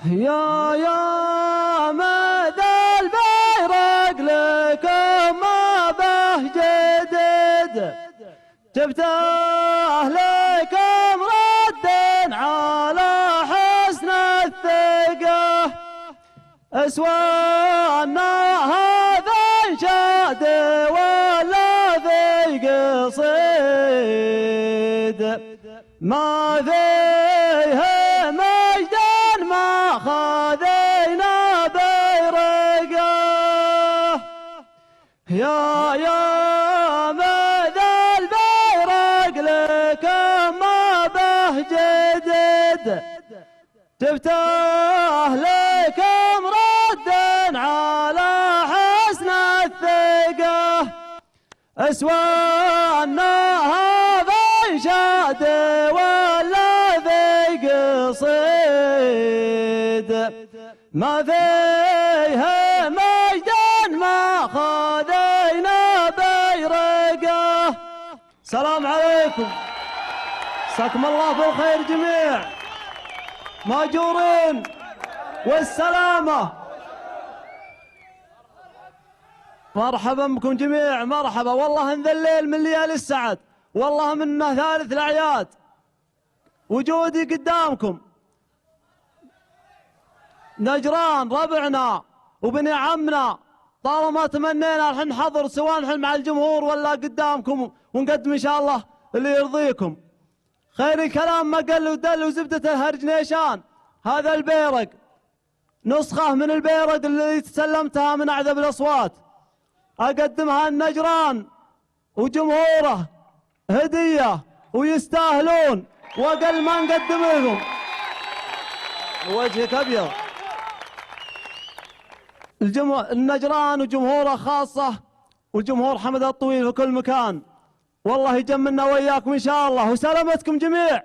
يا ماذا البيرق لكم ما به جدد، جبته لكم رد على حسن الثقة، أسوانا هذا انشاد ولا ذي قصيد، ما فيه مجد ما خذينا بيرقه. يا ماذا البيرق لكم ما به جدد، جبته لكم ردا على حسن الثقة، أسوانا هذا انشاد ولا ذي قصيد، ما فيه مجد ما خذينا بيرقه. السلام عليكم، مساكم الله بالخير جميع، ماجورين والسلامة. مرحبا بكم جميع، مرحبا. والله ان ذا الليل من ليالي السعد، والله منه ثالث الأعياد، وجودي قدامكم. نجران ربعنا وبني عمنا، طالما تمنينا الحين حضر، سواء الحين مع الجمهور ولا قدامكم، ونقدم ان شاء الله اللي يرضيكم. خير الكلام ما قل ودل وزبدة الهرج نيشان. هذا البيرق نسخة من البيرق اللي تسلمتها من أعذب الأصوات، أقدمها النجران وجمهوره هدية، ويستاهلون، وأقل ما نقدم لهم. وجهك أبيض. النجران وجمهوره خاصة، وجمهور حمد الطويل في كل مكان، والله يجملنا وياكم إن شاء الله، وسلامتكم جميع.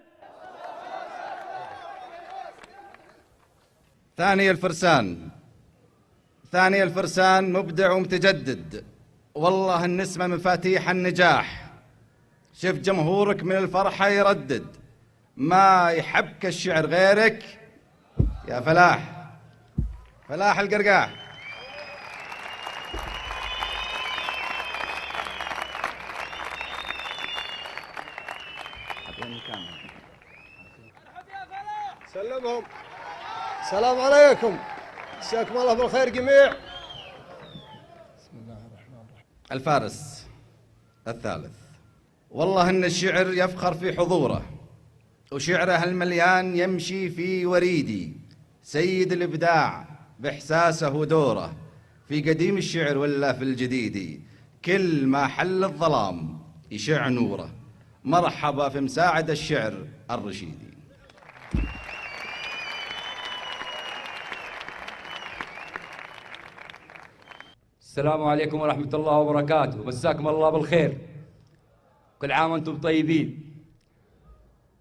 ثاني الفرسان مبدع ومتجدد، والله النسمة مفاتيح النجاح. شوف جمهورك من الفرحة يردد، ما يحبك الشعر غيرك يا فلاح القرقاح. سلمهم. السلام عليكم، مساكم الله بالخير جميع. بسم الله الرحمن الرحيم. الفارس الثالث، والله ان الشعر يفخر في حضوره، وشعره المليان يمشي في وريدي، سيد الابداع باحساسه ودوره، في قديم الشعر ولا في الجديد، كل ما حل الظلام يشع نوره. مرحبا في مساعد الشعر الرشيدي. السلام عليكم ورحمة الله وبركاته، مساكم الله بالخير، كل عام وانتم طيبين.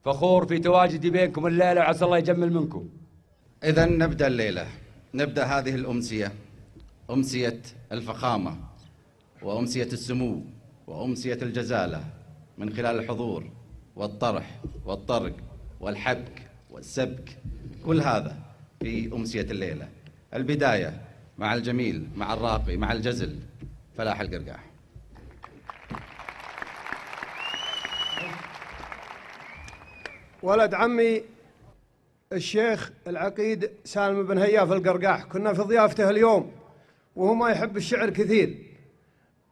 فخور في تواجدي بينكم الليلة، وعسى الله يجمل منكم. إذا نبدأ الليلة، نبدأ هذه الأمسية، أمسية الفخامة وأمسية السمو وأمسية الجزالة، من خلال الحضور والطرح والطرق والحبك والسبك، كل هذا في أمسية الليلة. البداية مع الجميل، مع الراقي، مع الجزل، فلاح القرقاح. ولد عمي الشيخ العقيد سالم بن هياف القرقاح، كنا في ضيافته اليوم، وهو ما يحب الشعر كثير.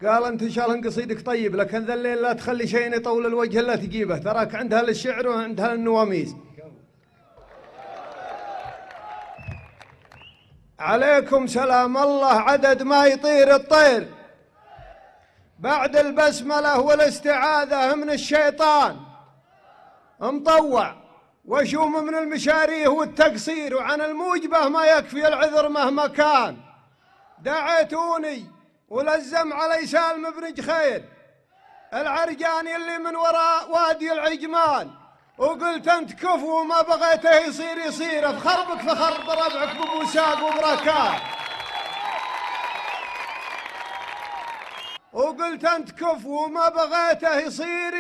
قال أنت إن شاء الله قصيدك طيب، لكن ذا الليل لا تخلي شيء يطول الوجه إلا تجيبه، تراك عندها للشعر وعندها للنواميس. عليكم سلام الله عدد ما يطير الطير، بعد البسملة والاستعاذة من الشيطان، مطوع وشوم من المشاريه والتقصير، وعن الموجبة ما يكفي العذر مهما كان. دعيتوني ولزم علي سالم بن جخير العرجاني اللي من وراء وادي العجمان، وقلت انت كفو وما بغيته يصير افخربك فخر بربعك ببوساق وبركات. وقلت انت كفو وما بغيته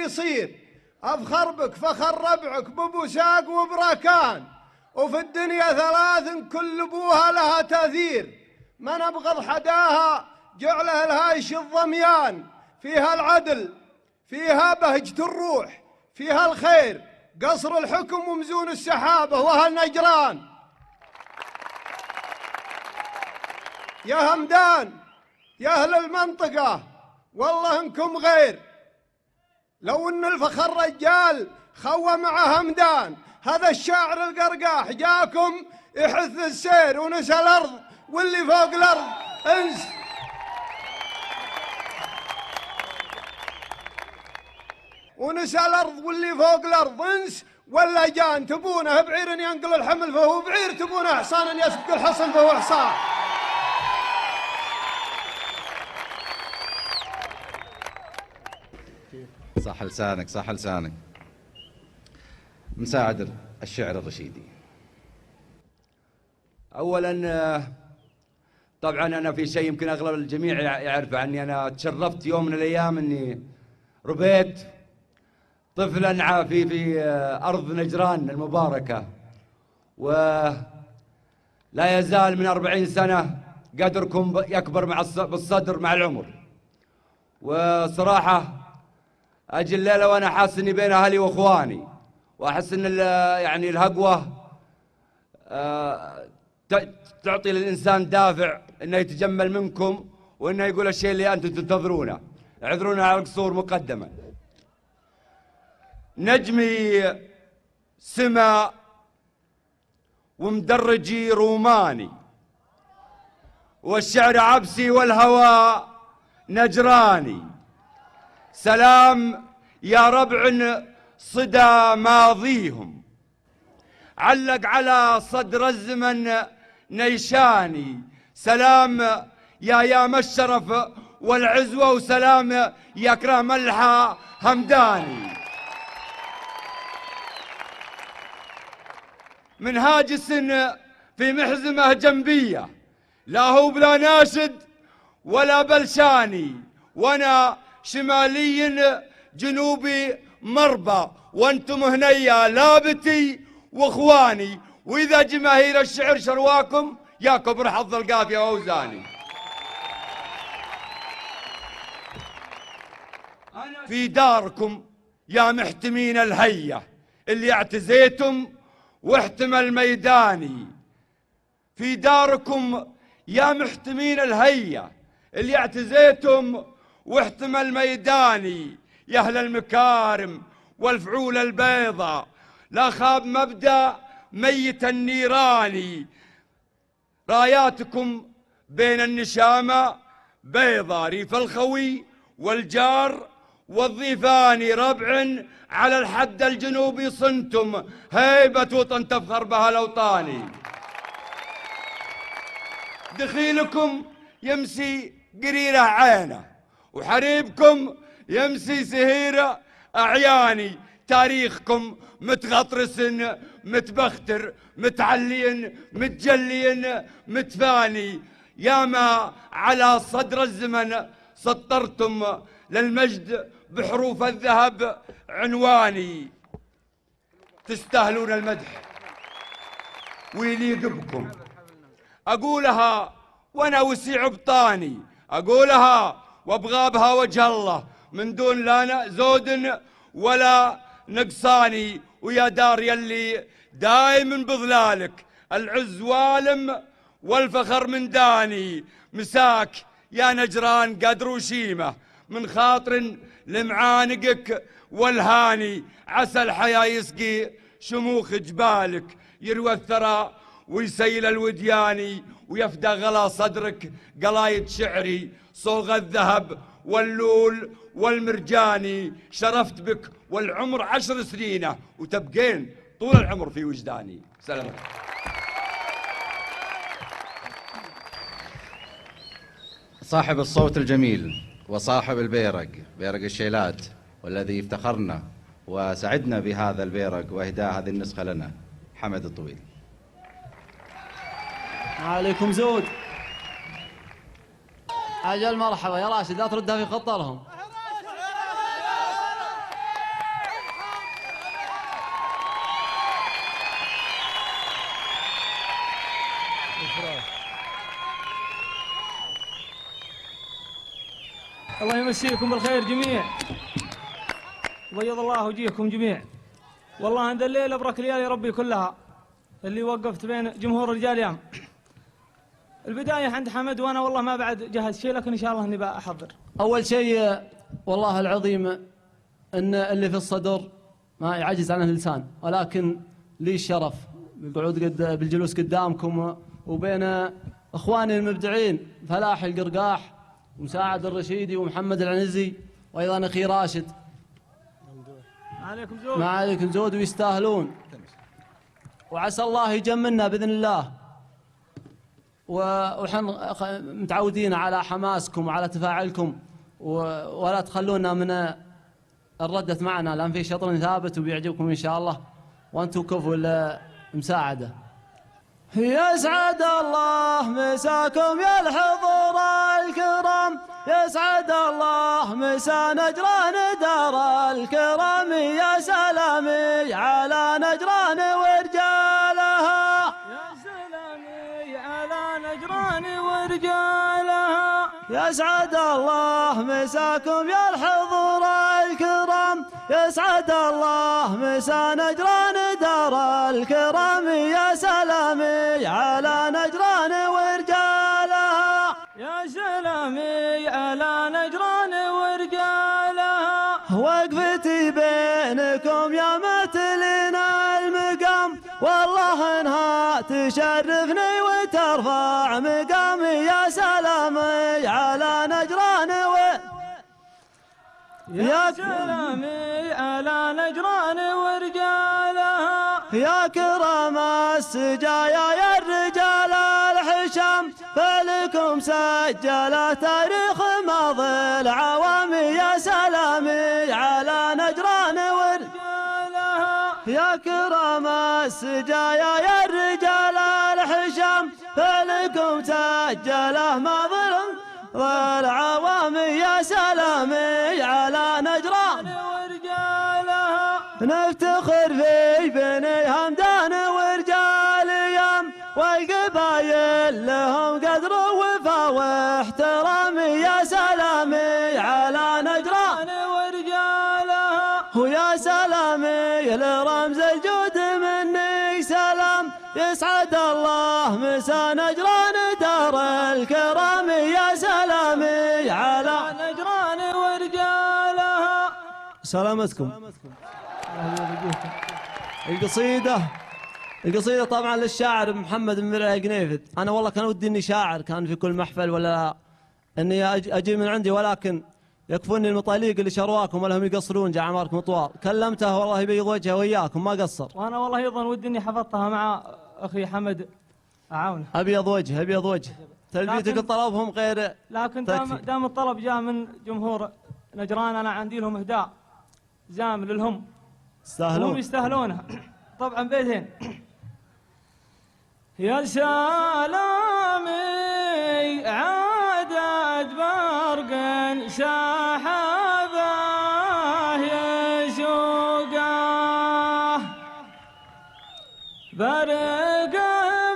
يصير افخربك فخر ربعك ببوساق وبركان. وفي الدنيا ثلاث كل ابوها لها تأثير، من ابغض حداها جعله الهايش الضميان، فيها العدل، فيها بهجة الروح، فيها الخير، قصر الحكم ومزون السحابة وأهل نجران. يا همدان يا أهل المنطقة والله انكم غير، لو ان الفخر رجال خوى مع همدان، هذا الشاعر القرقاح جاكم يحث السير ونسى الأرض واللي فوق الأرض انس. ونسى الأرض واللي فوق الأرض انس، ولا جان تبونه بعير ينقل الحمل فهو بعير، تبونه حصان يسبق الحصن فهو حصان. صح لسانك صح لسانك. مساعد الشعر الرشيدي. اولا طبعا انا في شيء يمكن اغلب الجميع يعرفه عني، انا تشرفت يوم من الايام اني ربيت طفلا عافي في ارض نجران المباركه، ولا يزال من 40 سنه قدركم يكبر مع بالصدر مع العمر. وصراحه اجي الليله وانا حاسس اني بين اهلي واخواني، واحس ان يعني الهقوه تعطي للانسان دافع انه يتجمل منكم وانه يقول الشيء اللي انتم تنتظرونه. اعذرونا على القصور مقدما. نجمي سما ومدرجي روماني، والشعر عبسي والهوى نجراني. سلام يا ربع صدى ماضيهم، علق على صدر الزمن نيشاني. سلام يا الشرف والعزوة، وسلام يا كرام ملحى همداني. من هاجس في محزمة جنبية، لا هو بلا ناشد ولا بلشاني، وانا شمالي جنوبي مربى، وانتم هنيا لابتي واخواني. واذا جماهير الشعر شرواكم يا كبر حظ القافيه واوزاني. انا في داركم يا محتمين الهيه اللي اعتزيتم واحتمل ميداني. في داركم يا محتمين الهيه اللي اعتزيتم واحتمل ميداني. يا اهل المكارم والفعول البيضاء، لا خاب مبدأ ميت النيراني. راياتكم بين النشامة بيضاء، ريف الخوي والجار والضيفاني. ربع على الحد الجنوبي صنتم، هيبة وطن تفخر بها الأوطاني. دخيلكم يمسي قريرة عينه، وحريبكم يمسي سهيرة أعياني. تاريخكم متغطرس متبختر متعلين متجلين متفاني. ياما على صدر الزمن سطرتم للمجد بحروف الذهب عنواني. تستاهلون المدح ويليق بكم، أقولها وأنا وسيع بطاني، أقولها وابغى بها وجه الله من دون لا زود ولا نقصاني. ويا دار يلي دايم بظلالك العز والم والفخر من داني. مساك يا نجران قدر وشيمة من خاطر لمعانقك والهاني. عسى الحياة يسقي شموخ جبالك، يروى الثرى ويسيل الودياني. ويفدى غلا صدرك قلايد شعري، صوغ الذهب واللول والمرجاني. شرفت بك والعمر 10 سنين، وتبقين طول العمر في وجداني. سلام. صاحب الصوت الجميل وصاحب البيرق، بيرق الشيلات، والذي افتخرنا وسعدنا بهذا البيرق واهداء هذه النسخة لنا، حمد الطويل. عليكم زود. أجل مرحبا يا راشد، لا تردها في خطرهم. الله يمسيكم بالخير جميع، وبيض الله وجيهكم جميع. والله عند الليلة برك ليالي ربي كلها اللي وقفت بين جمهور الرجال يام. البداية عند حمد، وأنا والله ما بعد جهز شيء، لكن إن شاء الله إني بأحضر. أول شيء والله العظيم أن اللي في الصدر ما يعجز عنه اللسان، ولكن لي الشرف بالقعود بالجلوس قدامكم وبين إخواني المبدعين فلاح القرقاح ومساعد الرشيدي ومحمد العنزي وأيضا أخي راشد. ما عليكم زود ويستاهلون، وعسى الله يجملنا بإذن الله. ونحن متعودين على حماسكم وعلى تفاعلكم، ولا تخلونا من الردة معنا، لأن في شطر ثابت وبيعجبكم إن شاء الله، وأنتم كفوا المساعدة. يسعد الله مساكم يا الحضور الكرام، يسعد الله مسا نجران دار الكرام، يا سلامي على نجران ورجالها، يا سلامي على نجران ورجالها. يسعد الله مساكم يا الحضور الكرام، يسعد الله مسا نجران دار الكرام، يا سلامي على نجران ورجالها، يا سلامي على نجران ورجالها. وقفتي بينكم يا مثلين المقام، والله انها تشرفني وترفع مقامي، يا سلامي على نجران يا سلامي على نجران ورجالها. يا كرم السجايا يا الرجال الحشام، فلكم سجل تاريخ ماضي العوام، يا سلامي على نجران ورجالها. يا كرم السجايا يا الرجال الحشام، فلكم سجل ماضي العوام، يا سلامي على نجران ورجالها. نفتخر في بني همدان ورجال يام، والقبايل لهم قدر وفا واحترام، يا سلامي على نجران ورجالها. ويا سلامي لرمز الجود مني سلام، يسعد الله مسا نجران دار الكرام، يا سلامي على نجران ورجالها. سلامتكم. القصيدة طبعا للشاعر محمد بن مرعي قنيفذ. أنا والله كان ودي إني شاعر كان في كل محفل، ولا إني أجي من عندي، ولكن يكفوني المطاليق اللي شرواكم ولهم يقصرون جاء عماركم طوال. كلمته والله يبيض وجهه وياكم ما قصر. وأنا والله أيضا ودي إني حفظتها مع أخي حمد أعاونه. أبيض وجه أبيض وجه. تلبيتك طلبهم غير، لكن دام الطلب جاء من جمهور نجران، أنا عندي لهم إهداء زامل لهم يستاهلون، هم يستاهلونها. طبعا بيتين. يا سلامي عدد برق سحبه يسوقه، برق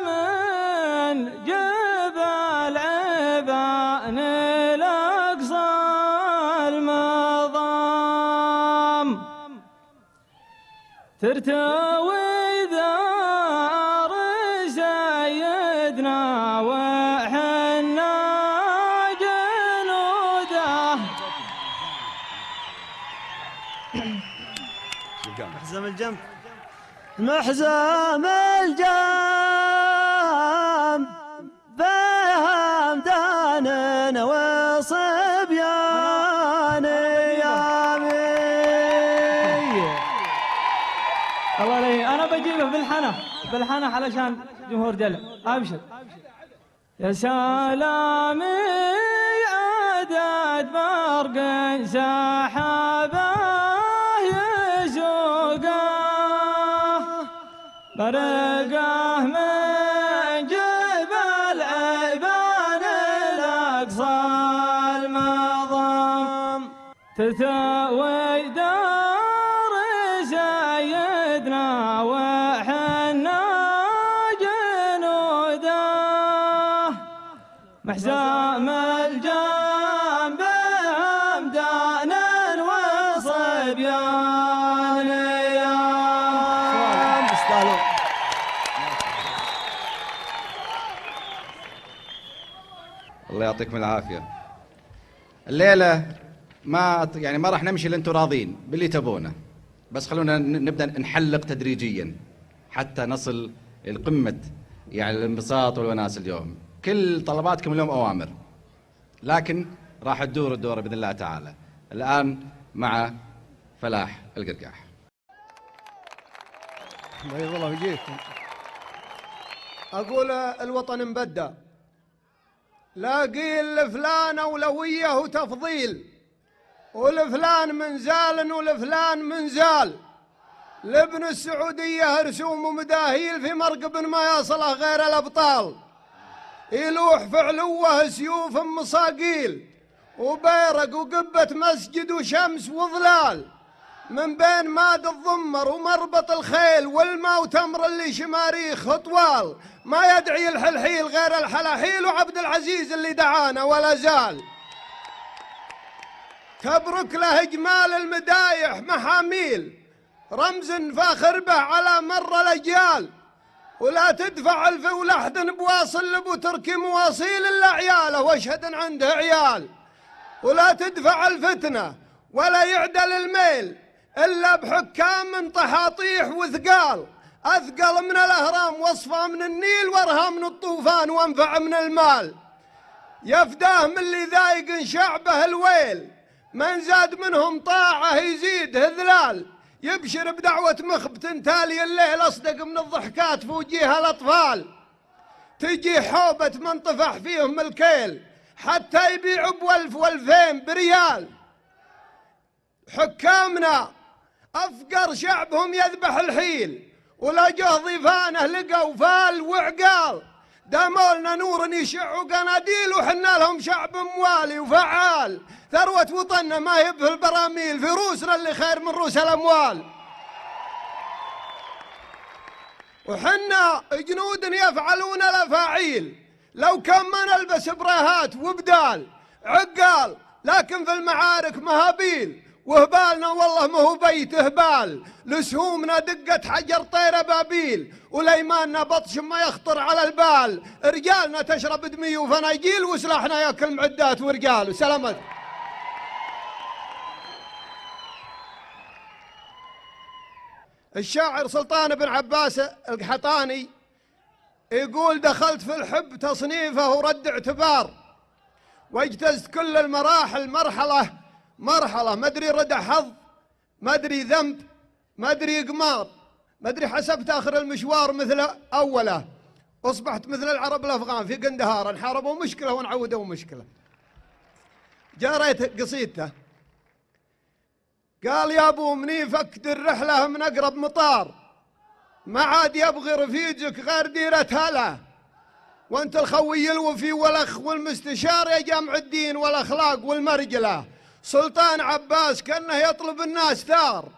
من جبل عبان الأقصى المظام، ترتوي دار سيدنا وحنا جنوده. محزم الجنب محزم الجنب بهمدان وصبيان يامي. الله علي، أنا بجيبه بالحنة علشان جمهور دلع. أبشر. يا سلامي عدد برق سحبه يسوقه، برقه من جبل عبان الأقصى المظام، تثوي دار سيدنا وحنا جنوده، محزام الجنب امدان وصبيان ايام. تستاهلون. الله يعطيكم العافية. الليلة ما راح نمشي اللي انتم راضين باللي تبونه، بس خلونا نبدأ نحلق تدريجيا حتى نصل لقمة الانبساط والوناس اليوم. كل طلباتكم اليوم أوامر، لكن راح تدور الدورة بإذن الله تعالى. الآن مع فلاح القرقاح. بيض الله وجهكم. أقول الوطن مبدأ، لا قيل لفلان أولوية وتفضيل، ولفلان منزال ولفلان منزال. لابن السعودية رسوم ومداهيل في مرقب ما يصله غير الأبطال. يلوح في علوه سيوف مصاقيل، وبيرق وقبة مسجد وشمس وظلال. من بين ماد الضمر ومربط الخيل والماء وتمر اللي شماريخ طوال. ما يدعي الحلحيل غير الحلاحيل، وعبد العزيز اللي دعانا ولا زال. تبرك له اجمال المدايح محاميل، رمز فاخر به على مر الاجيال. ولا تدفع الف ولحد بواصل لبو تركي مواصيل الا عياله، واشهد ان عنده عيال. ولا تدفع الفتنه ولا يعدل الميل الا بحكام من طحاطيح وثقال. اثقل من الاهرام وصفه من النيل، وارهى من الطوفان وانفع من المال. يفداه من اللي ذايق شعبه الويل، من زاد منهم طاعه يزيد هذلال. يبشر بدعوة مخبت تالي الليل، أصدق من الضحكات في وجيها الأطفال. تجي حوبة من طفح فيهم الكيل، حتى يبيعوا ب1000 و2000 بريال. حكامنا أفقر شعبهم يذبح الحيل، ولا جه ضيفانه لقوا فال وعقال. دامولنا نور يشع قناديل، وحنا لهم شعب موالي وفعال. ثروة وطننا ما هي في البراميل، في روسنا اللي خير من روس الأموال. وحنا جنود يفعلون الأفاعيل، لو كان ما نلبس براهات وبدال عقال. لكن في المعارك مهابيل، وهبالنا والله ما هو بيت هبال. لسهومنا دقة حجر طير بابيل، وليماننا بطش ما يخطر على البال. رجالنا تشرب دمي وفناجيل، وسلاحنا ياكل معدات ورجال. وسلامت. الشاعر سلطان بن عباس القحطاني يقول: دخلت في الحب تصنيفه ورد اعتبار، واجتزت كل المراحل مرحلة مرحلة. ما ادري ردع حظ، ما ادري ذنب، ما ادري قمار، ما ادري حسبت اخر المشوار مثل اوله. اصبحت مثل العرب الافغان في قندهار، انحاربوا مشكله ونعودوا مشكله. جاريت قصيدته قال: يا ابو مني فكد الرحله من اقرب مطار، ما عاد يبغي رفيجك غير ديره هلا. وانت الخوي الوفي والاخ والمستشار يا جمع الدين والاخلاق والمرجله. سلطان عباس كانه يطلب الناس ثار،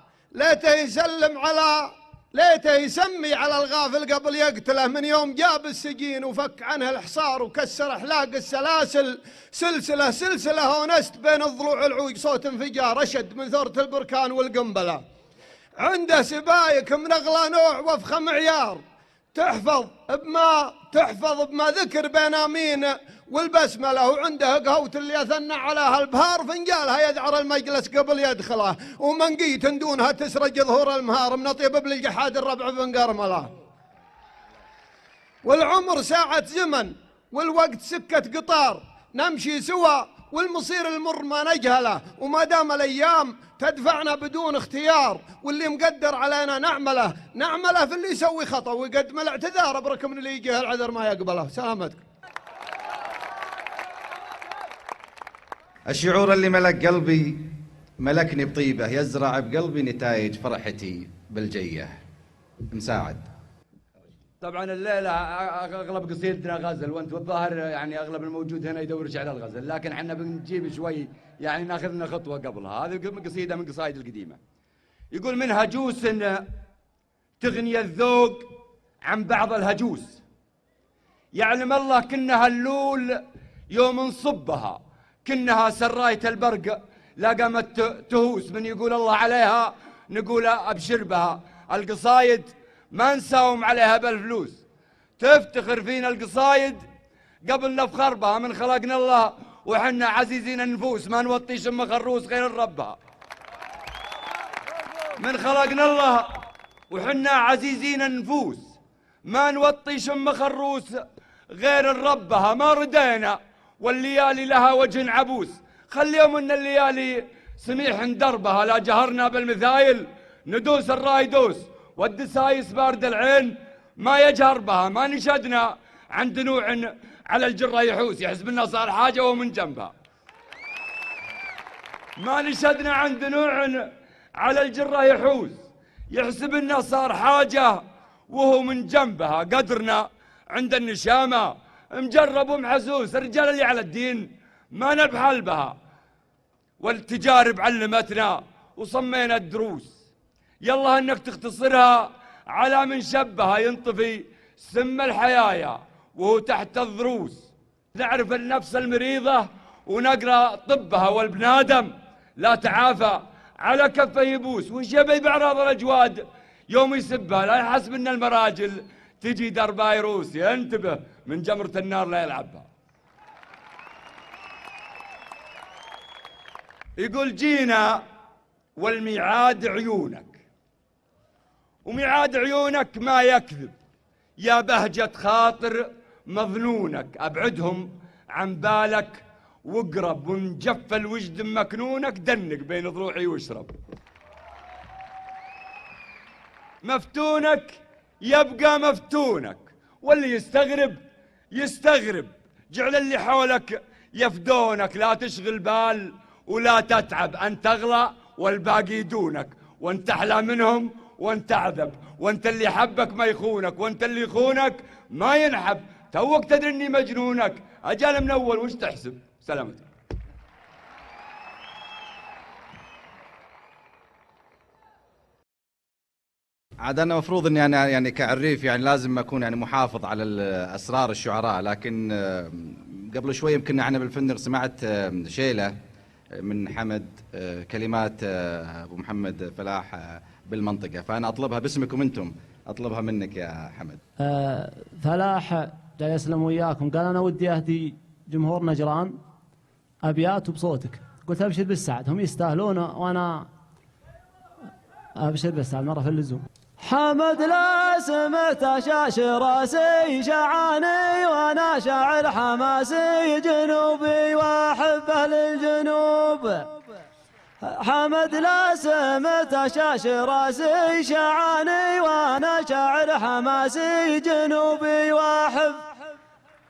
ليته يسمي على الغافل قبل يقتله. من يوم جاب السجين وفك عنه الحصار، وكسر احلاق السلاسل سلسله سلسله. ونست بين الضلوع العوج صوت انفجار، اشد من ثورة البركان والقنبله. عنده سبايك من اغلى نوع وافخم معيار، تحفظ بما ذكر بين امين والبسمله. وعنده قهوة اللي اثنى عليها البهار، فنجالها يذعر المجلس قبل يدخله. ومنقيت دونها تسرج ظهور المهار، من طيب بالجحاد الربع بن قرمله. والعمر ساعة زمن والوقت سكة قطار، نمشي سوا والمصير المر ما نجهله. وما دام الايام تدفعنا بدون اختيار، واللي مقدر علينا نعمله في اللي يسوي خطأ، ويقدم الاعتذار بركم اللي يجيه العذر ما يقبله. سلامتكم. الشعور اللي ملك قلبي ملكني بطيبه، يزرع بقلبي نتائج فرحتي بالجيه. مساعد. طبعا الليله اغلب قصيدتنا غزل، وانت بالظاهر يعني اغلب الموجود هنا يدورش على الغزل، لكن احنا بنجيب شوي يعني ناخذ لنا خطوه قبلها. هذه قصيده من قصائد القديمه. يقول: من هجوس تغني الذوق عن بعض الهجوس، يعلم الله كنا هاللول يوم نصبها كنها سراية البرق، لا قامت تهوس من يقول الله عليها نقول أبشر بها. القصايد ما نساوم عليها بالفلوس، تفتخر فينا القصايد قبل نفخر بها. من خلقنا الله وحنا عزيزين النفوس، ما نوطي شم خروس غير ربها. من خلقنا الله وحنا عزيزين النفوس، ما نوطي شم خروس غير ربها. ما ردينا والليالي لها وجه عبوس، خليهم ان الليالي سميح ندربها. لا جهرنا بالمثايل ندوس الرايدوس، والدسايس بارد العين ما يجهر بها. ما نشدنا عند نوع على الجرة يحوس، يحسب لنا صار حاجة وهو من جنبها. ما نشدنا عند نوع على الجرة يحوس، يحسب لنا صار حاجة وهو من جنبها. قدرنا عند النشامة مجرب ومحسوس، الرجال اللي على الدين ما نبحل بها. والتجارب علمتنا وصمينا الدروس، يلا انك تختصرها على من شبها ينطفي سم الحيايا وهو تحت الضروس. نعرف النفس المريضة ونقرأ طبها، والبنادم لا تعافى على كفه يبوس. وش يبي بأعراض الأجواد يوم يسبها، لا يحسب ان المراجل تجي دربها يروس، ينتبه من جمرة النار لا يلعبها. يقول جينا والميعاد عيونك، وميعاد عيونك ما يكذب، يا بهجة خاطر مظنونك. أبعدهم عن بالك واقرب، ونجف الوجد مكنونك، دنك بين ضروعي واشرب. مفتونك يبقى مفتونك، واللي يستغرب يستغرب، جعل اللي حولك يفدونك. لا تشغل بال ولا تتعب، أن تغلى والباقي يدونك، وانت أحلى منهم وانت أعذب، وانت اللي حبك ما يخونك، وانت اللي يخونك ما ينحب. توك تدري اني مجنونك، أجال من أول وش تحسب. سلامتك. عاد انا المفروض اني انا يعني كعريف يعني لازم اكون يعني محافظ على اسرار الشعراء، لكن قبل شوي يمكن احنا بالفندق سمعت شيله من حمد، كلمات ابو محمد فلاح بالمنطقه، فانا اطلبها باسمكم انتم، اطلبها منك يا حمد. فلاح جاي يسلم وياكم، قال انا ودي اهدي جمهور نجران ابيات وبصوتك. قلت ابشر بالسعد، هم يستاهلون وانا ابشر بالسعد مره في اللزوم. حمد لا سمعت شاش راسي شعاني، وانا شاعر حماسي جنوبي واحب اهل الجنوب. حمد لا سمعت شاش راسي شعاني، وانا شاعر حماسي جنوبي واحب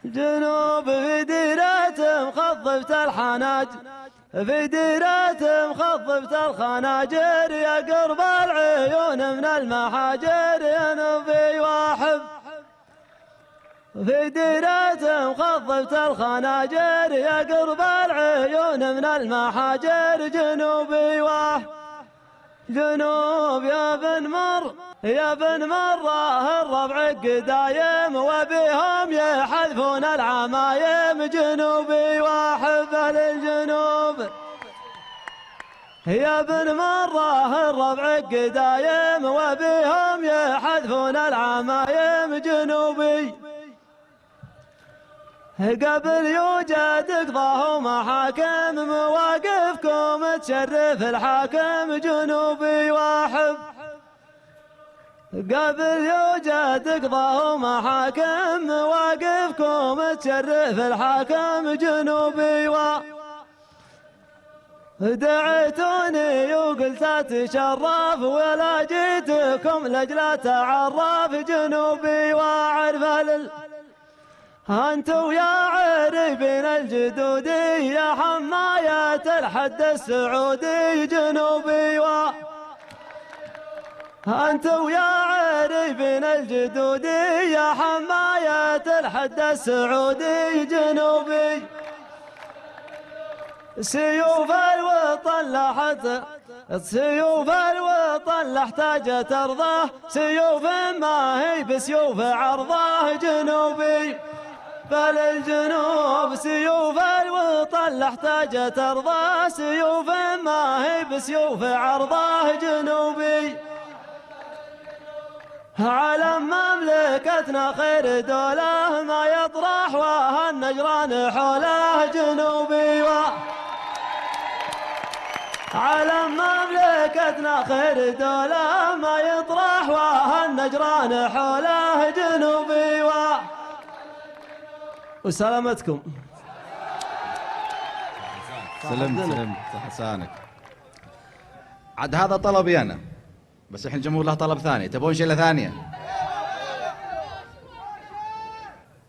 جنوب. في ديرة مخضبت الحناجر، في ديرة مخضبت الخناجر، يا قرب العيون من المحاجر يا نبي واحب. في ديرة مخضبت الخناجر، يا قرب العيون من المحاجر جنوبي واحب جنوب. يا بن مر يا بن مرة الربع قدايم، وبهم يحذفون العمايم جنوبي واحب اهل الجنوب. يا بن مرة الربع قدايم، وبهم يحذفون العمايم جنوبي. قبل يوجد قضاه محاكم، مواقفكم تشرف الحاكم جنوبي واحب. قبل يوجد قضاه محاكم، مواقفكم تشرف الحاكم جنوبي واحب. دعيتوني وقلت اتشرف، ولا جيتكم لاجل اتعرف جنوبي واعرف انتو يا عريبين الجدودي، يا حماية الحد السعودي جنوبي انتو يا عريبين الجدودي، يا حماية الحد السعودي جنوبي. سيوف الوطن لاحت سيوف الوطن لاحتاجت ارضاه، سيوف ما هي بسيوف عرضاه جنوبي فللجنوب سيوف الوطن لاحتاج ترضى سيوف ما هي بسيوف عرضه جنوبي علم مملكتنا خير دولة ما يطرح وهالنجران حوله جنوبي علم مملكتنا خير دولة ما يطرح وهالنجران حوله جنوبي وسلامتكم. سلمت حسانك. عاد هذا طلبي أنا، بس الحين الجمهور له طلب ثاني، تبون شيلة ثانية؟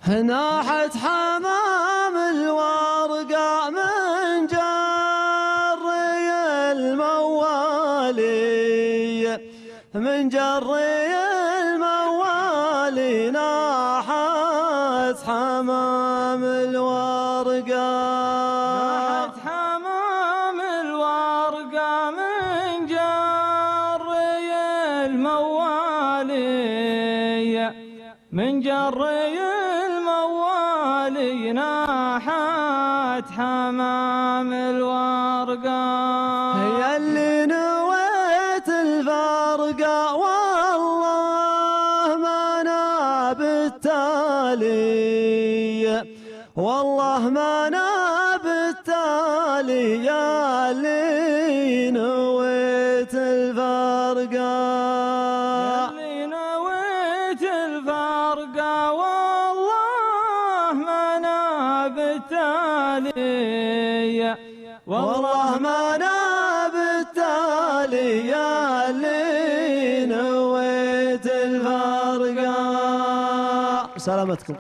ناحت حمام الورقة من جري الموالي من جري الموالي ناحت حمام الورقة ناحت حمام الورقة من جري الموالي من جري الموالي ناحت حمام الورقة هي اللي نويت الفرقة والله ما ناب التالي والله ما ناب التالي يا اللي نويت الفرقة يا اللي نويت الفرقة والله ما ناب التالي والله ما ناب التالي يا اللي نويت الفرقة. سلامتكم.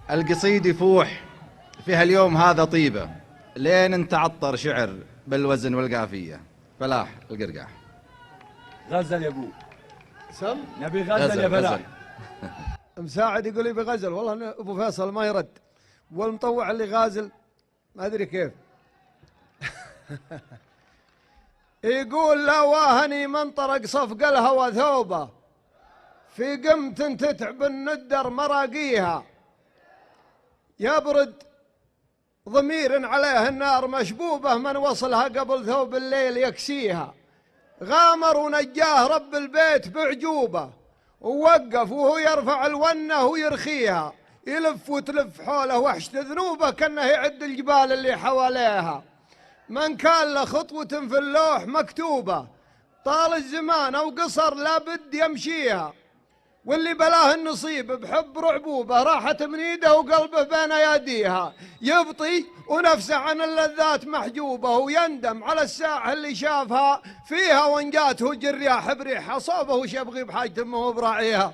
القصيد يفوح في هاليوم هذا طيبة لين انت عطر شعر بالوزن والقافية. فلاح القرقاح. غزل يا ابو سم نبي غزل يا فلاح. مساعد يقول لي بغزل، والله أنا ابو فيصل ما يرد، والمطوع اللي غازل ما ادري كيف. يقول لا واهني من طرق صفق الهوى ثوبه في قمت تتعب الندر مراقيها يبرد ضمير عليه النار مشبوبه من وصلها قبل ثوب الليل يكسيها غامر ونجاه رب البيت بعجوبه ووقف وهو يرفع الونه ويرخيها يلف وتلف حوله وحشة ذنوبه كأنه يعد الجبال اللي حواليها من كان له خطوة في اللوح مكتوبة طال الزمان أو قصر لابد يمشيها واللي بلاه النصيب بحب رعبوبة راحت من ايده وقلبه بين اياديها يبطي ونفسه عن اللذات محجوبة ويندم على الساعة اللي شافها فيها وان جاته جرياح بريحها صوبه وش يبغي بحاجة ما هو براعيها.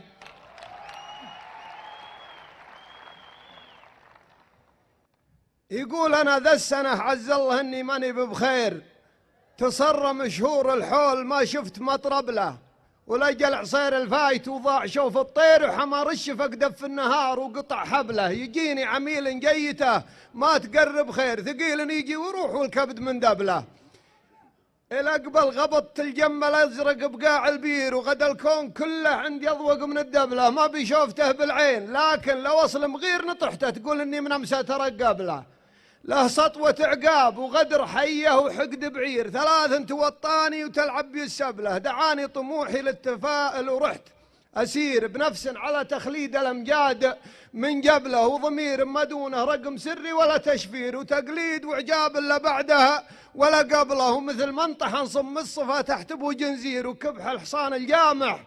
يقول أنا ذا السنة عز الله إني ماني بخير تصرم شهور الحول ما شفت مطرب له ولجى العصير الفايت وضاع شوف الطير وحمار الشفق دف النهار وقطع حبله يجيني عميل جيته ما تقرب خير ثقيل يجي ويروح والكبد من دبله إلى قبل غبطت الجمل الأزرق بقاع البير وغدا الكون كله عندي أضوق من الدبلة ما بيشوفته بالعين لكن لو أصل مغير نطحته تقول إني من أمسى ترقب له له سطوة عقاب وغدر حيه وحقد بعير ثلاث توطاني وتلعب بي السبلة دعاني طموحي للتفاؤل ورحت أسير بنفس على تخليد الأمجاد من جبله وضمير ما دونه رقم سري ولا تشفير وتقليد وإعجاب إلا بعدها ولا قبله ومثل منطحن صم الصفا تحت ابو جنزير وكبح الحصان الجامع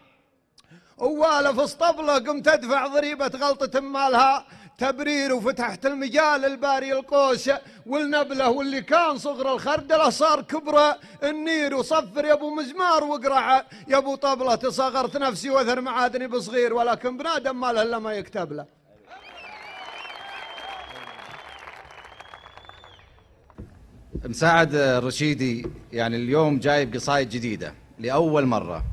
ووالف اسطبله قمت ادفع ضريبة غلطة مالها تبرير وفتحت المجال الباري القوس والنبله واللي كان صغر الخردله صار كبره النير وصفر يا ابو مزمار واقرع يا ابو طبله تصغرت نفسي وثر معادني بصغير ولكن بنادم ما له الا ما يكتب له. مساعد الرشيدي يعني اليوم جايب قصايد جديدة لأول مرة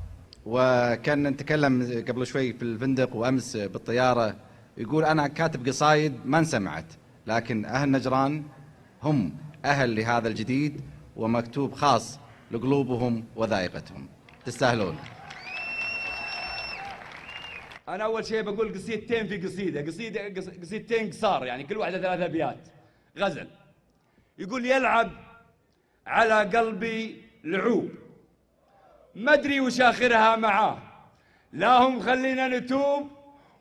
وكان نتكلم قبل شوي في الفندق وأمس بالطيارة يقول أنا كاتب قصايد ما انسمعت لكن أهل نجران هم أهل لهذا الجديد ومكتوب خاص لقلوبهم وذائقتهم تستاهلون. أنا أول شيء بقول قصيدتين في قصيدتين قصار، يعني كل واحدة 3 أبيات غزل. يقول: يلعب على قلبي لعوب، ما أدري وش آخرها معاه، لا هم خلينا نتوب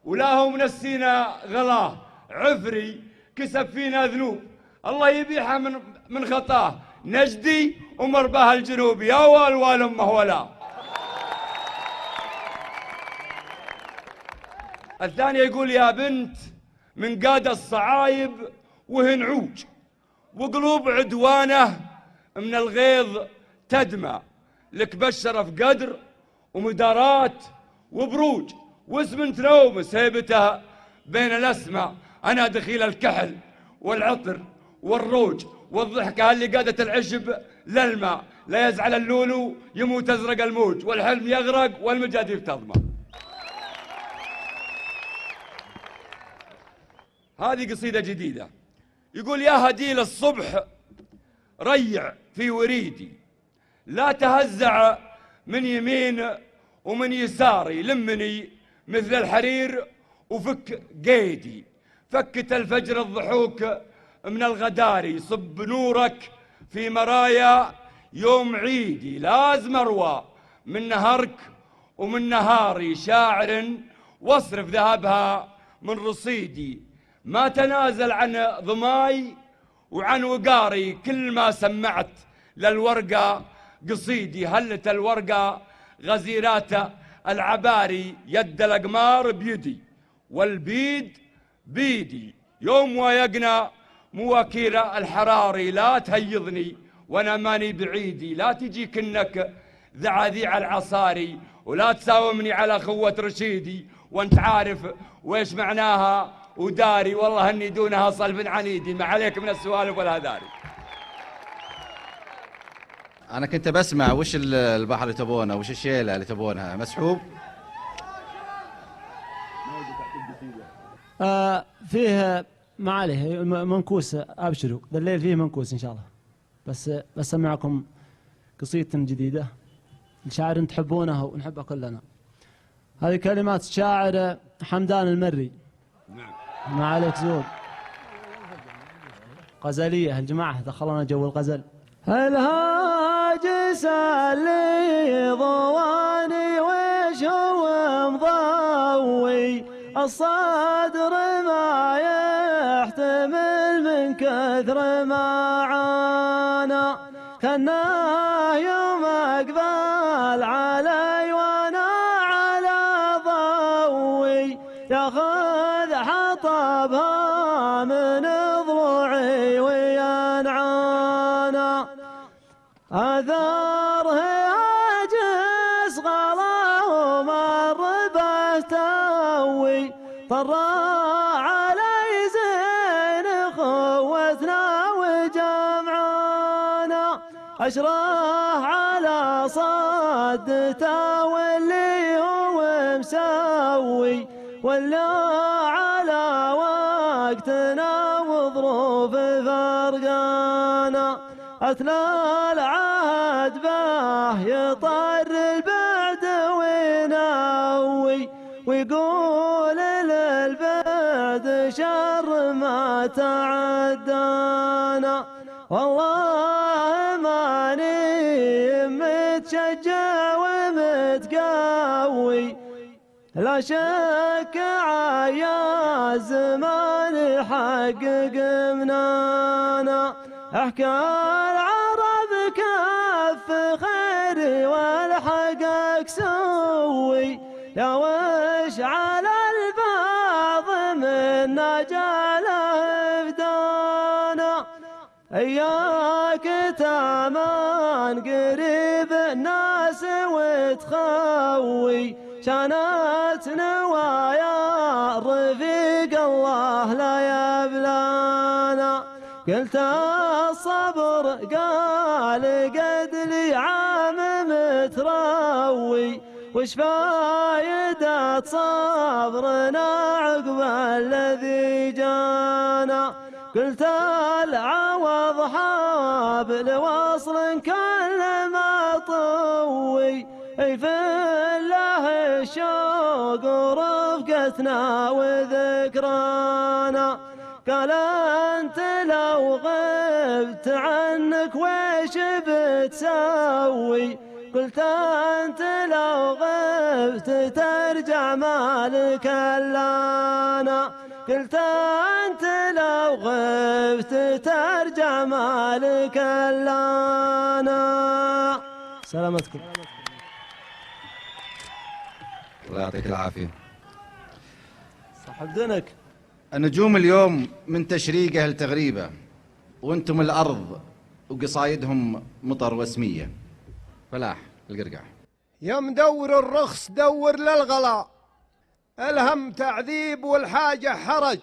ولا هم نسينا غلاه، عفري كسب فينا ذنوب الله يبيحها من خطاه، نجدي ومرباه الجنوب يا والوال أمه ولا. الثانية يقول: يا بنت من قاد الصعايب وهن عوج، وقلوب عدوانه من الغيظ تدمى، لك بالشرف قدر ومدارات وبروج، واسم تنومس هيبته بين الأسماء، أنا دخيل الكحل والعطر والروج، والضحكة اللي قادت العشب للماء، لا يزعل اللولو يموت أزرق الموج، والحلم يغرق والمجاديف تضمى. هذه قصيدة جديدة. يقول: يا هديل الصبح ريع في وريدي، لا تهزع من يمين ومن يساري، لمني مثل الحرير وفك قيدي، فكت الفجر الضحوك من الغداري، صب نورك في مرايا يوم عيدي، لازم أروى من نهرك ومن نهاري، شاعر واصرف ذهبها من رصيدي، ما تنازل عن ضماي وعن وقاري، كل ما سمعت للورقة قصيدي، هلت الورقة غزيرات العباري، يد الأقمار بيدي والبيد بيدي، يوم وايقنا مواكير الحراري، لا تهيضني وانا ماني بعيدي، لا تجيك انك ذعاذيع العصاري، ولا تساومني على خوة رشيدي، وانت عارف ويش معناها وداري، والله اني دونها صلب عنيدي، ما عليك من السوالف والهذاري. أنا كنت بسمع وش البحر اللي تبونه، وش الشيلة اللي تبونها، مسحوب؟ فيه ما عليه منكوس، أبشروا ذا الليل فيه منكوس إن شاء الله. بس بسمعكم قصيدة جديدة لشاعر تحبونه ونحبه كلنا. هذه كلمات شاعر حمدان المري. ما عليك زود، غزلية الجماعة دخلنا جو الغزل. الهاجس اللي ضواني وش هو مضوي، الصدر ما يحتمل من كثر ما عانى، كناه يوم اقبل علي وانا على ضوي، ياخذ حطبها من ضلوعي وينعانا، اثاره هاجس غلاه مر بستوي، طرى علي زين خوتنا وجمعانا، اشرح على صدته واللي هو مسوي، ولا على وقتنا وظروف فرقانا، أتلى العهد به يطر البعد وينوي، ويقول للبعد شر ما تعدانا، والله ماني متشجع ومتقوي، لا شك عيا الزمان حقق منانا، احكى العرب كف خيري والحقك سوي، يا وش على البعض منا جاله فدانا، اياك تامان قريب الناس وتخوي، شانت نوايا الرفيق الله لا يبلانا، قلت الصبر قال قد لي عام متروي، وش فايدة صبرنا عقب الذي جانا، قلت العوض حابل وصل كل ما طوي، اي في الله الشوق ورفق وقتنا وذكرانا. قال أنت لو غبت عنك وش بتسوي؟ قلت أنت لو غبت ترجع مالك لنا. قلت أنت لو غبت ترجع مالك لنا. سلامتكم. الله يعطيك العافية. صاحب دينك. النجوم اليوم من تشريقه لتغريبه، وانتم الأرض وقصايدهم مطر وسمية. فلاح القرقع. يا مدور الرخص دور للغلا، الهم تعذيب والحاجة حرج،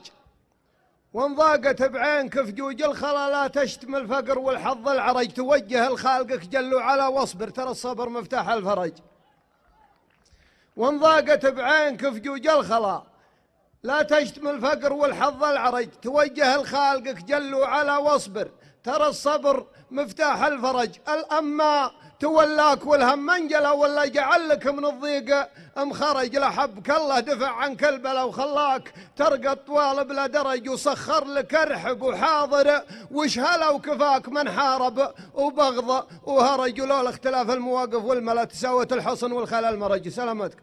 وان ضاقت بعينك فجوج الخلا لا تشتم الفقر والحظ العرج. توجه لخالقك جل وعلا واصبر، ترى الصبر مفتاح الفرج. وان ضاقت بعينك فجوج الخلا لا تشتم الفقر والحظ العرج. توجه لخالقك جل وعلا واصبر، ترى الصبر مفتاح الفرج. الأما تولاك والهم منجلة، ولا جعل لك من الضيق مخرج. لحبك الله دفع عنك البلا وخلاك ترقى طوال بلا درج، وسخر لك ارحب وحاضر وشهلا وكفاك من حارب وبغض وهرج. ولولا اختلاف المواقف والملا تساوت الحصن والخلل مرج. سلامتك.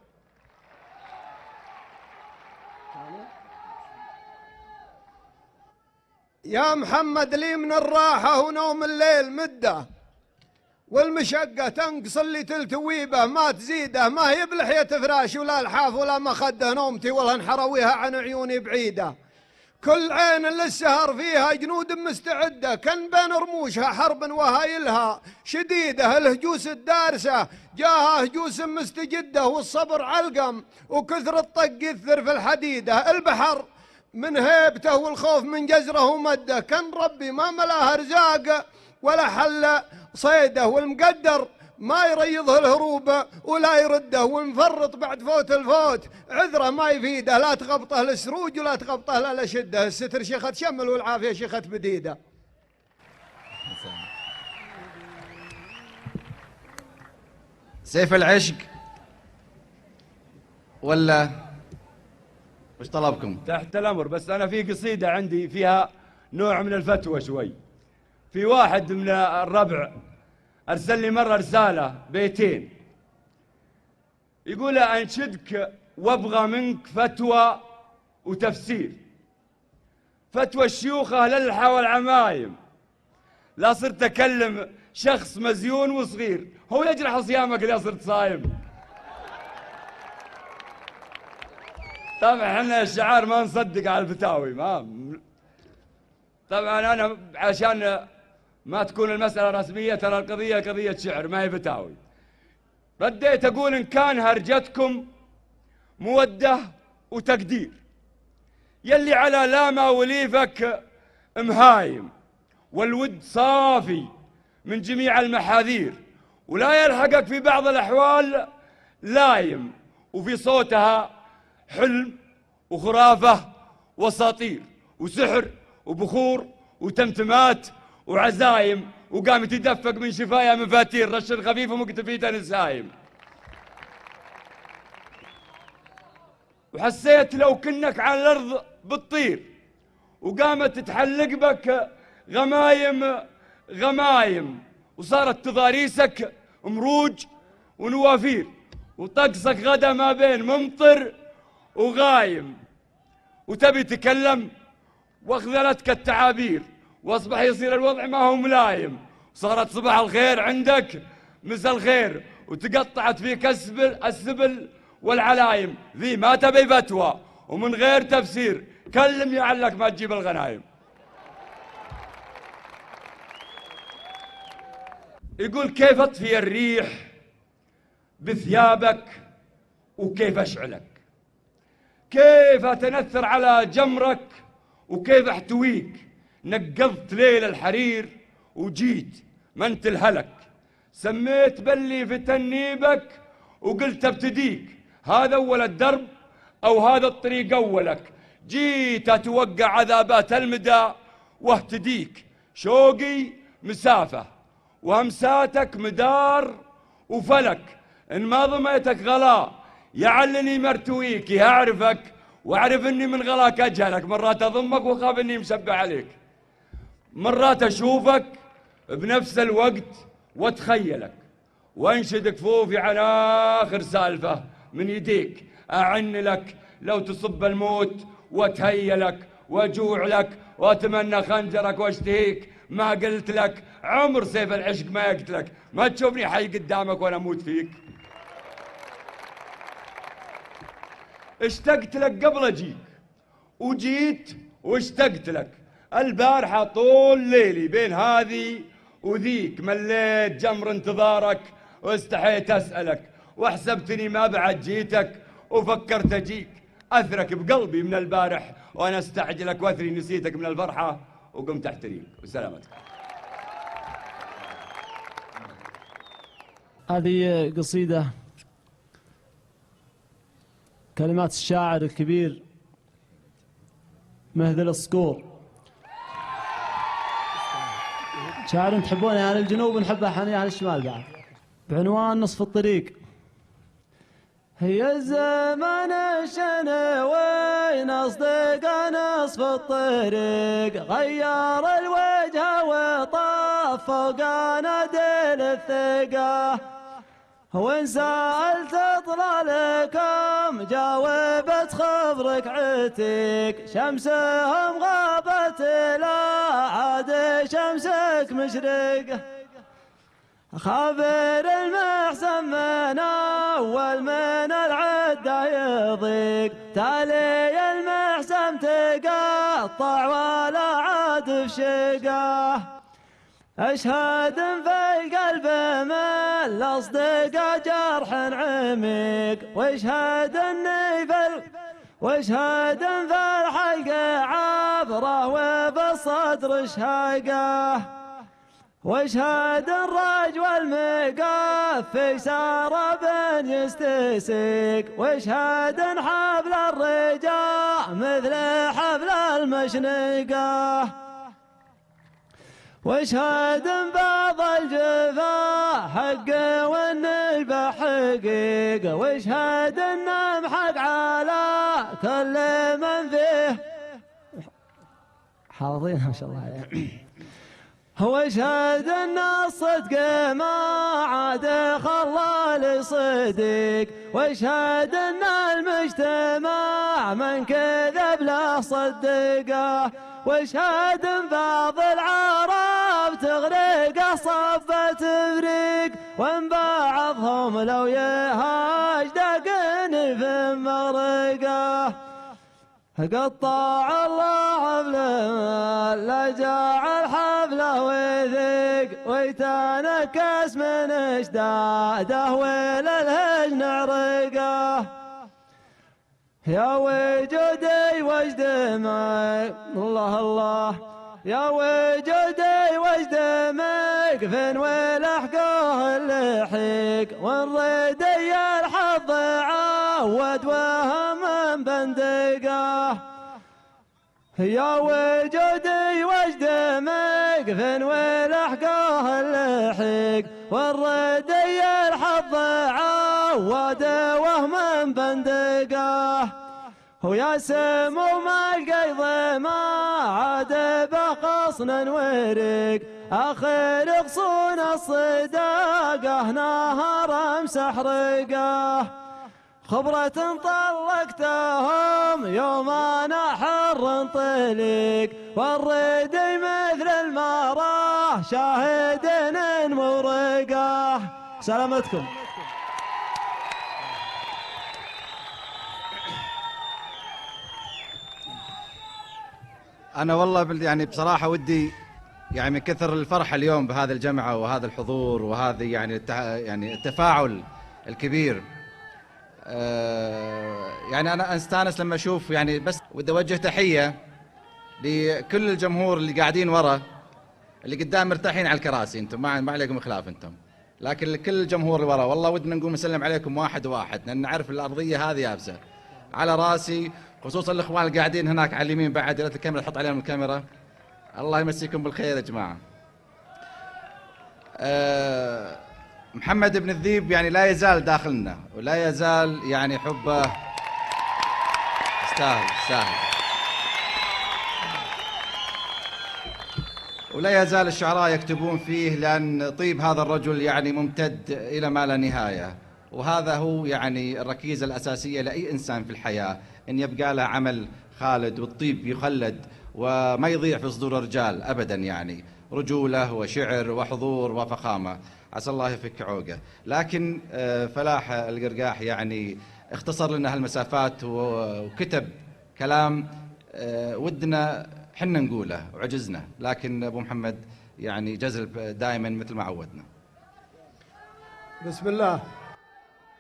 يا محمد لي من الراحة ونوم الليل مدة، والمشقة تنقص اللي تلتويبه ما تزيده. ما هي بلحية فراش ولا الحاف ولا مخده، نومتي والله انحرويها عن عيوني بعيدة. كل عين للسهر فيها جنود مستعدة، كان بين رموشها حرب وهايلها شديدة. الهجوس الدارسة جاها هجوس مستجدة، والصبر علقم وكثر الطق يثر في الحديدة. البحر من هيبته والخوف من جزره ومده، كان ربي ما ملاه ارزاق ولا حل صيده. والمقدر ما يريضه الهروب ولا يرده، والمفرط بعد فوت الفوت عذره ما يفيده. لا تغبطه للسروج ولا تغبطه لا لشده، الستر شيخة شمل والعافية شيخة بديده. سيف العشق ولا وش طلبكم؟ تحت الأمر، بس أنا في قصيدة عندي فيها نوع من الفتوى شوي. في واحد من الربع أرسل لي مرة رسالة بيتين، يقول أنشدك وأبغى منك فتوى وتفسير. فتوى الشيوخ أهل اللحى والعمايم، لا صرت أكلم شخص مزيون وصغير. هو يجرح صيامك إذا صرت صايم. طبعا احنا الشعار ما نصدق على الفتاوي، ما طبعا انا عشان ما تكون المسألة رسمية، ترى القضية قضية شعر ما هي فتاوي. رديت اقول ان كان هرجتكم مودة وتقدير، يلي على لاما وليفك مهايم، والود صافي من جميع المحاذير، ولا يلحقك في بعض الأحوال لايم، وفي صوتها حلم وخرافة واساطير وسحر وبخور وتمتمات وعزايم، وقامت يدفق من شفايا مفاتير، رش خفيف ومكتفيته نسايم. وحسيت لو كنك على الأرض بتطير، وقامت تتحلق بك غمايم غمايم، وصارت تضاريسك مروج ونوافير، وطقسك غدا ما بين ممطر وغايم، وتبي تكلم واخذلتك التعابير، واصبح يصير الوضع ما هو ملايم. صارت صباح الخير عندك مساء الخير، وتقطعت فيك السبل والعلايم. ذي ما تبي فتوى ومن غير تفسير، كلم يعلك ما تجيب الغنايم. يقول كيف اطفي الريح بثيابك وكيف اشعلك، كيف اتنثر على جمرك وكيف احتويك. نقضت ليل الحرير وجيت منت الهلك، سميت بلي في تنيبك وقلت ابتديك. هذا اول الدرب او هذا الطريق اولك، جيت اتوقع عذابات المدى واهتديك. شوقي مسافة وهمساتك مدار وفلك، إن ما ضميتك غلا يعلني مرتويك أعرفك واعرف اني من غلاك اجهلك، مرات اضمك واخاف اني مسبح عليك، مرات اشوفك بنفس الوقت واتخيلك وانشد كفوفي على اخر سالفه من يديك، اعن لك لو تصب الموت واتهيلك واجوع لك واتمنى خنجرك واشتهيك، ما قلت لك عمر سيف العشق ما يقتلك، ما تشوفني حي قدامك وانا اموت فيك. اشتقت لك قبل اجيك وجيت واشتقت لك، البارحة طول ليلي بين هذه وذيك، مليت جمر انتظارك واستحيت اسألك، وحسبتني ما بعد جيتك وفكرت اجيك، اثرك بقلبي من البارح وانا استعجلك، واثري نسيتك من الفرحة وقمت احتريك. وسلامتك. هذه قصيدة كلمات الشاعر الكبير مهذل الصقور، شاعر تحبونه أهل الجنوب ونحبه احنا أهل الشمال بعد، بعنوان نصف الطريق. هي الزمن الشنوين أصدق نصف الطريق، غير الوجه وطاف فوق نادل الثقة، وإن سألت أطلالكم جاوبت خضرك عتيق، شمسهم غابت لا عاد شمسك مشرقة، خابر المحسن من أول من العدة يضيق، تالي المحسن تقطع ولا عاد بشقة، أشهد في القلب من الأصدق جرح عميق، واشهد في الحلق عبره وبالصدر شهقه، واشهد الرج والمقفي سارب يستسيق، واشهد حبل الرجاء مثل حبل المشنقه، واشهد بعض الجفا حق والنجبة حقيق، واشهد النمحق على كل من فيه حاضرين ما شاء الله عليهم، واشهد ان الصدق ما عاد خلى صديق، واشهد ان المجتمع من كذب له صدقه، واشهد ان بعض العرب تغرق صفة تفريق، وان بعضهم لو يهاج دقن في مرقه، قطع الله حبله لا جعل حبله وثيق، ويتنكس من اشداده وللهجن عرقه، يا وجودي واجدمك الله الله، يا وجودي واجدمك فين ولحقه اللحيق، والردي الحظ عود وهم بندقه، يا وجودي واجدمك فين ولحقه اللحيق، والردي الحظ عود وهم بندقه، ويا سمو ما القيض ما عاد بقصن ورق، آخر غصون الصداقة نهر امسح رقه، خبرة طلقتهم يوم انا حر طليق، والردي مثل المراه شاهد مرقه. سلامتكم. أنا والله يعني بصراحة ودي يعني من كثر الفرحة اليوم بهذه الجمعة وهذا الحضور وهذه يعني التفاعل الكبير، يعني أنا أستانس لما أشوف، يعني بس ودي أوجه تحية لكل الجمهور اللي قاعدين ورا، اللي قدام مرتاحين على الكراسي، أنتم ما عليكم خلاف أنتم، لكن لكل الجمهور اللي ورا والله ودنا نقوم نسلم عليكم واحد واحد، لأن نعرف الأرضية هذه يابسة على راسي، خصوصا الإخوان اللي قاعدين هناك على اليمين بعد، يا ريت الكاميرا تحط عليهم الكاميرا. الله يمسيكم بالخير يا جماعة. محمد بن الذيب يعني لا يزال داخلنا ولا يزال يعني حبه يستاهل ولا يزال الشعراء يكتبون فيه، لأن طيب هذا الرجل يعني ممتد إلى ما لا نهاية، وهذا هو يعني الركيزة الأساسية لأي إنسان في الحياة، أن يبقى له عمل خالد والطيب يخلد وما يضيع في صدور الرجال أبدا، يعني رجولة وشعر وحضور وفخامة. عسى الله يفك عوقه. لكن فلاح القرقاح يعني اختصر لنا هالمسافات وكتب كلام ودنا حنا نقوله وعجزنا، لكن أبو محمد يعني جزل دائما مثل ما عودنا. بسم الله.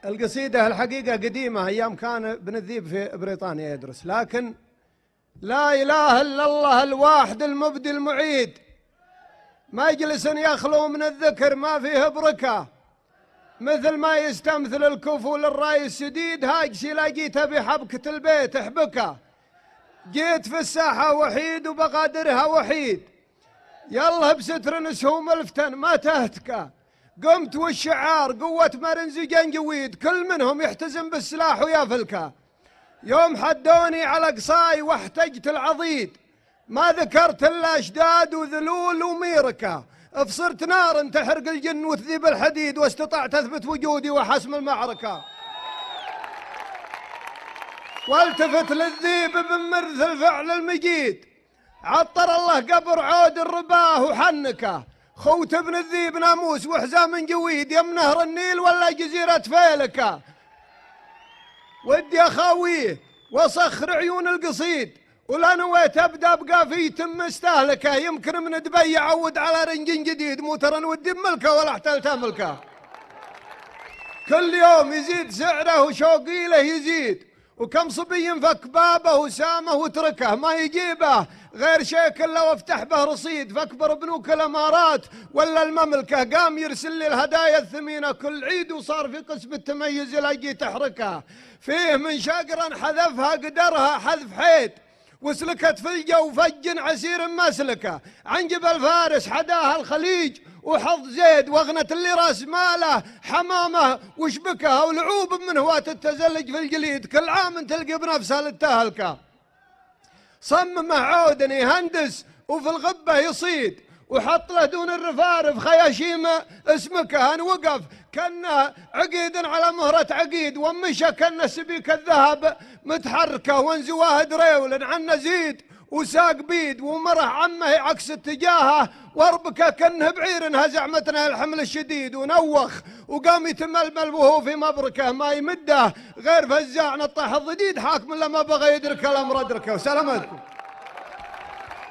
القصيدة الحقيقة قديمة، أيام كان ابن الذيب في بريطانيا يدرس، لكن لا إله إلا الله الواحد المبدي المعيد، مجلس يخلو من الذكر ما فيه بركة، مثل ما يستمثل الكفو للرأي السديد، هاجسي لا جيت بحبكة البيت احبكه، جيت في الساحة وحيد وبقادرها وحيد، يلا بستر نسهوم الفتن ما تهتكه، قمت والشعار قوة مرنز جنجويد، كل منهم يحتزم بالسلاح ويفلكه، يوم حدوني على قصاي واحتجت العضيد، ما ذكرت الا اشداد وذلول وميركه، افصرت نار تحرق الجن وتذيب الحديد، واستطعت اثبت وجودي وحسم المعركه، والتفت للذيب بمرث الفعل المجيد، عطر الله قبر عود الرباه وحنكه، خوت ابن الذيب ناموس وحزام جويد، يم نهر النيل ولا جزيرة فيلكه، ودي اخاويه وصخر عيون القصيد، ولا نويت ابدا ابقى في تم استهلكه، يمكن من دبي يعود على رنج جديد، مو ترى نودي بملكه ولا احتلت ملكه، كل يوم يزيد سعره وشوقي له يزيد، وكم صبي فك بابه وسامه وتركه، ما يجيبه غير شيك الا وافتح به رصيد، فاكبر بنوك الامارات ولا المملكه، قام يرسل لي الهدايا الثمينه كل عيد، وصار في قسم التميز الاقي تحركه، فيه من شقرا حذفها قدرها حذف حيد، وسلكت في الجو فج عسير مسلكه، عن جبل فارس حداها الخليج وحظ زيد، واغنت اللي راس ماله حمامه وشبكها، ولعوب من هواة التزلج في الجليد، كل عام تلقي بنفسها للتهلكه، صممه عودن يهندس وفي الغبه يصيد، وحط له دون الرفارف خياشيم اسمكه، ان وقف كان عقيد على مهرة عقيد، ومشى كان سبيك الذهب متحركه، وانزواه دريول عن نزيد وساق بيد، ومره عمه عكس اتجاهه واربكه، كانه بعير انهزع متنه الحمل الشديد، ونوخ وقام يتململ وهو في مبركه، ما يمده غير فزاع نطح الضديد، حاكم لما بغى يدرك الامر ادركه. وسلامتكم.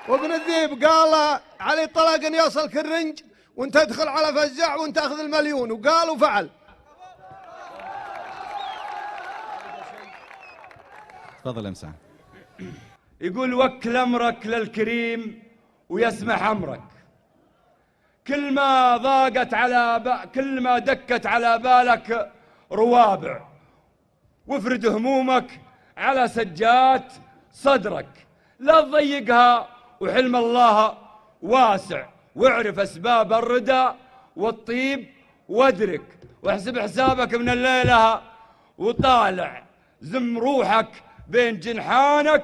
وابن الذيب قال علي الطلاق ان يوصل كالرنج وانت تدخل على فزاع وانت تاخذ المليون، وقال وفعل. تفضل امسان. يقول وكل امرك للكريم ويسمح امرك، كل ما ضاقت كل ما دكت على بالك روابع، وافرد همومك على سجات صدرك، لا تضيقها وحلم الله واسع، واعرف اسباب الردى والطيب وادرك، واحسب حسابك من الليلة وطالع، زم روحك بين جنحانك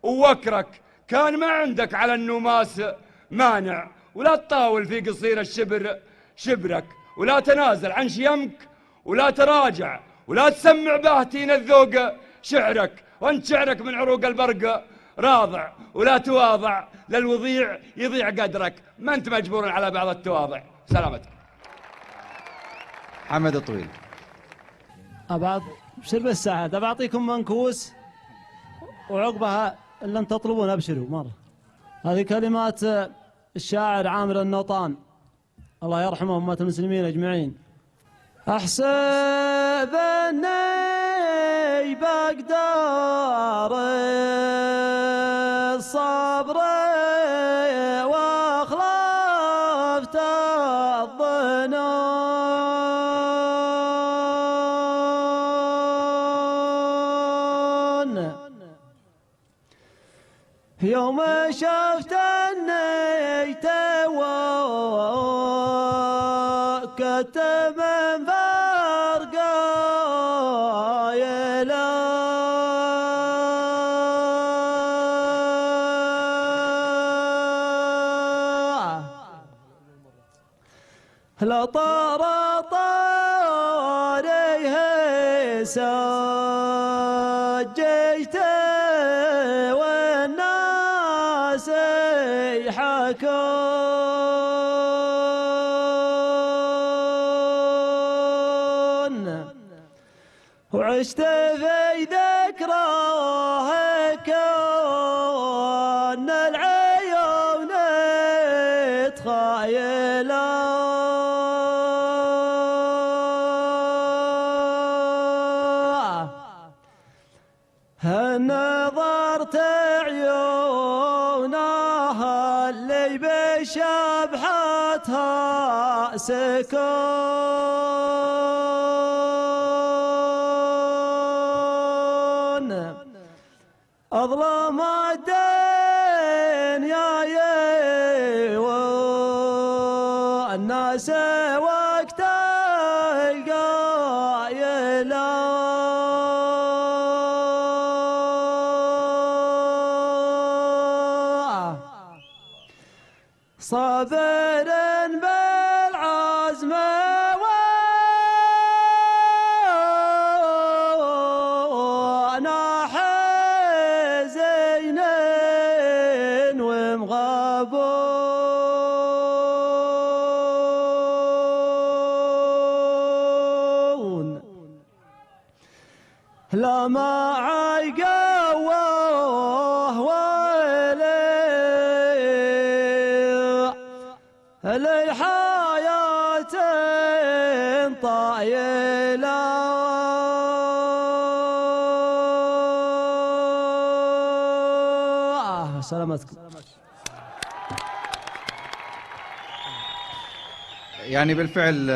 ووكرك، كان ما عندك على النماس مانع، ولا تطاول في قصير الشبر شبرك، ولا تنازل عن شيمك ولا تراجع، ولا تسمع باهتين الذوق شعرك، وانت شعرك من عروق البرق راضع، ولا تواضع للوضيع يضيع قدرك، ما انت مجبور على بعض التواضع. سلامتك. حمد الطويل. أبعد بشر بالساعة بعطيكم منكوس وعقبها اللي انت تطلبون ابشروا مرة. هذه كلمات الشاعر عامر النوطان الله يرحمه أمة المسلمين أجمعين. أحسب أني بقدر الصبر وأخلفت الظنون، يوم شفت أني توكلت لا طار طاريه سجيت والناس يحكون وعشت في ذكراه كون العيون تخيلا نظرت عيونها اللي بشبحتها سكون أظلم الدنيا والناس وقت القايلة صابر بالعزم وانا حزين ومغابون لا ما عقوه لي حياة طايلة سلامتكم. يعني بالفعل